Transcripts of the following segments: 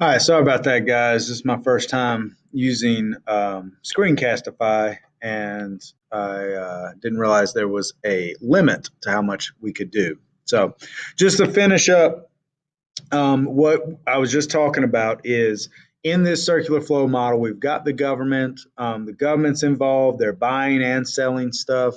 Hi, sorry about that, guys. This is my first time using Screencastify, and I didn't realize there was a limit to how much we could do. So, just to finish up, what I was just talking about is in this circular flow model, we've got the government. The government's involved; they're buying and selling stuff.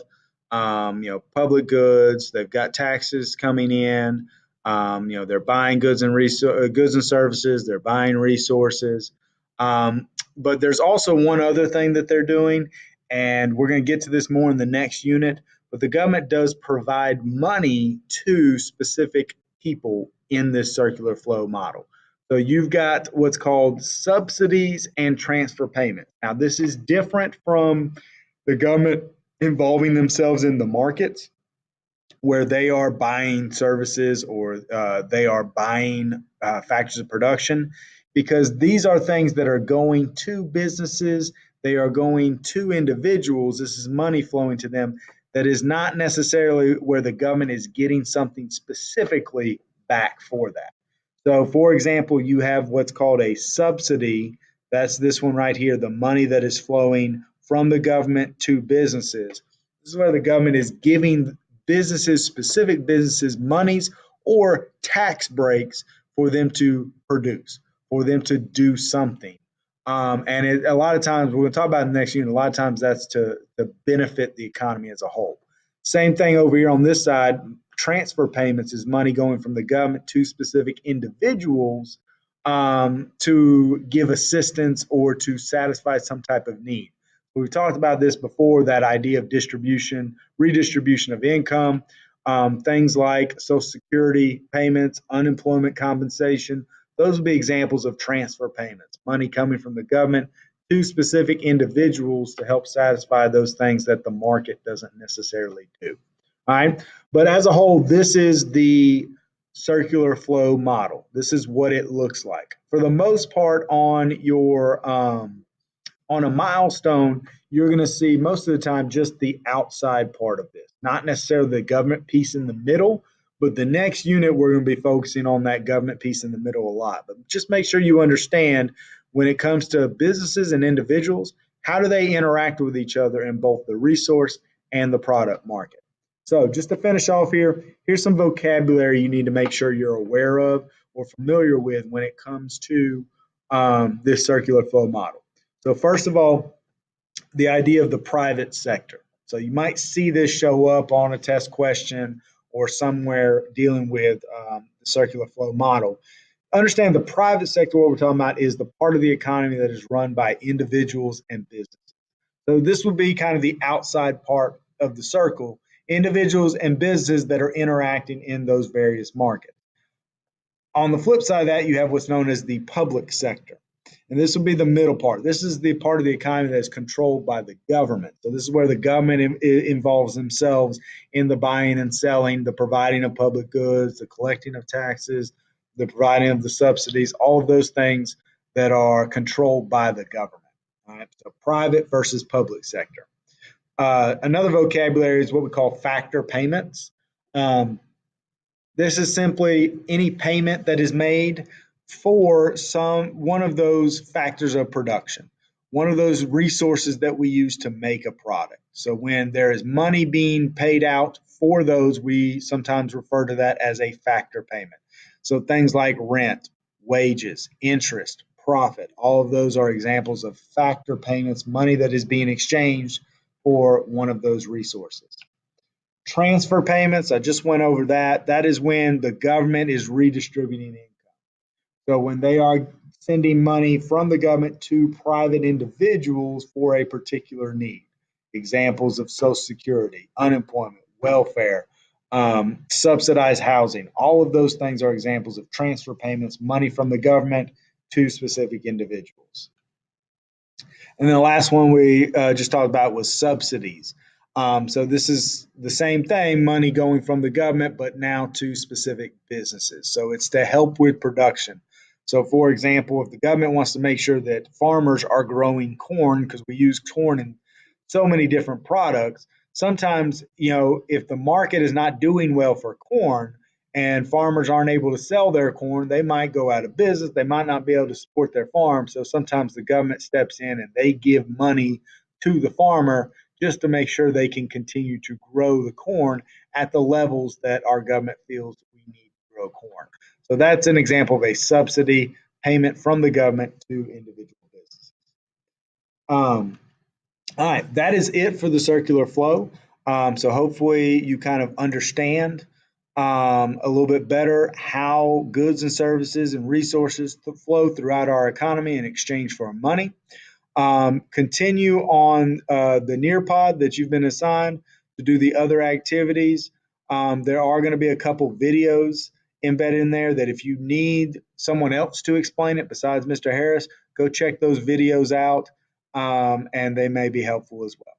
Public goods. They've got taxes coming in. They're buying goods and services. They're buying resources. But there's also one other thing that they're doing, and we're going to get to this more in the next unit. But the government does provide money to specific people in this circular flow model. So you've got what's called subsidies and transfer payments. Now, this is different from the government involving themselves in the markets where they are buying services or they are buying factors of production, because these are things that are going to businesses, they are going to individuals. This is money flowing to them that is not necessarily where the government is getting something specifically back for that. So, for example, you have what's called a subsidy. That's this one right here, the money that is flowing from the government to businesses. This is where the government is giving businesses, specific businesses, monies or tax breaks for them to produce, for them to do something. A lot of times, we're going to talk about in the next unit, a lot of times that's to benefit the economy as a whole. Same thing over here on this side. Transfer payments is money going from the government to specific individuals to give assistance or to satisfy some type of need. We've talked about this before, that idea of distribution, redistribution of income, things like Social Security payments, unemployment compensation. Those would be examples of transfer payments, money coming from the government to specific individuals to help satisfy those things that the market doesn't necessarily do. All right. But as a whole, this is the circular flow model. This is what it looks like. For the most part, on a milestone, you're going to see most of the time just the outside part of this, not necessarily the government piece in the middle. But the next unit, we're going to be focusing on that government piece in the middle a lot. But just make sure you understand when it comes to businesses and individuals, how do they interact with each other in both the resource and the product market. So, just to finish off here, here's some vocabulary you need to make sure you're aware of or familiar with when it comes to this circular flow model. So, first of all, the idea of the private sector. So, you might see this show up on a test question or somewhere dealing with the circular flow model. Understand the private sector, what we're talking about, is the part of the economy that is run by individuals and businesses. So, this would be kind of the outside part of the circle, individuals and businesses that are interacting in those various markets. On the flip side of that, you have what's known as the public sector. And this will be the middle part. This is the part of the economy that is controlled by the government. So this is where the government involves themselves in the buying and selling, the providing of public goods, the collecting of taxes, the providing of the subsidies, all of those things that are controlled by the government. All right? So private versus public sector. Another vocabulary is what we call factor payments. This is simply any payment that is made for one of those factors of production, one of those resources that we use to make a product. So when there is money being paid out for those, we sometimes refer to that as a factor payment. So things like rent, wages, interest, profit, all of those are examples of factor payments, money that is being exchanged for one of those resources. Transfer payments, I just went over that. That is when the government is redistributing income. So when they are sending money from the government to private individuals for a particular need. Examples of Social Security, unemployment, welfare, subsidized housing. All of those things are examples of transfer payments, money from the government to specific individuals. And then the last one we just talked about was subsidies. So this is the same thing, money going from the government, but now to specific businesses. So it's to help with production. So for example, if the government wants to make sure that farmers are growing corn, because we use corn in so many different products, sometimes, if the market is not doing well for corn and farmers aren't able to sell their corn, they might go out of business. They might not be able to support their farm. So sometimes the government steps in and they give money to the farmer just to make sure they can continue to grow the corn at the levels that our government feels we need to grow corn. So that's an example of a subsidy payment from the government to individual businesses. All right, that is it for the circular flow. So hopefully you kind of understand a little bit better how goods and services and resources flow throughout our economy in exchange for money. Continue on the Nearpod that you've been assigned to do the other activities. There are going to be a couple videos embedded in there that if you need someone else to explain it besides Mr. Harris, go check those videos out, and they may be helpful as well.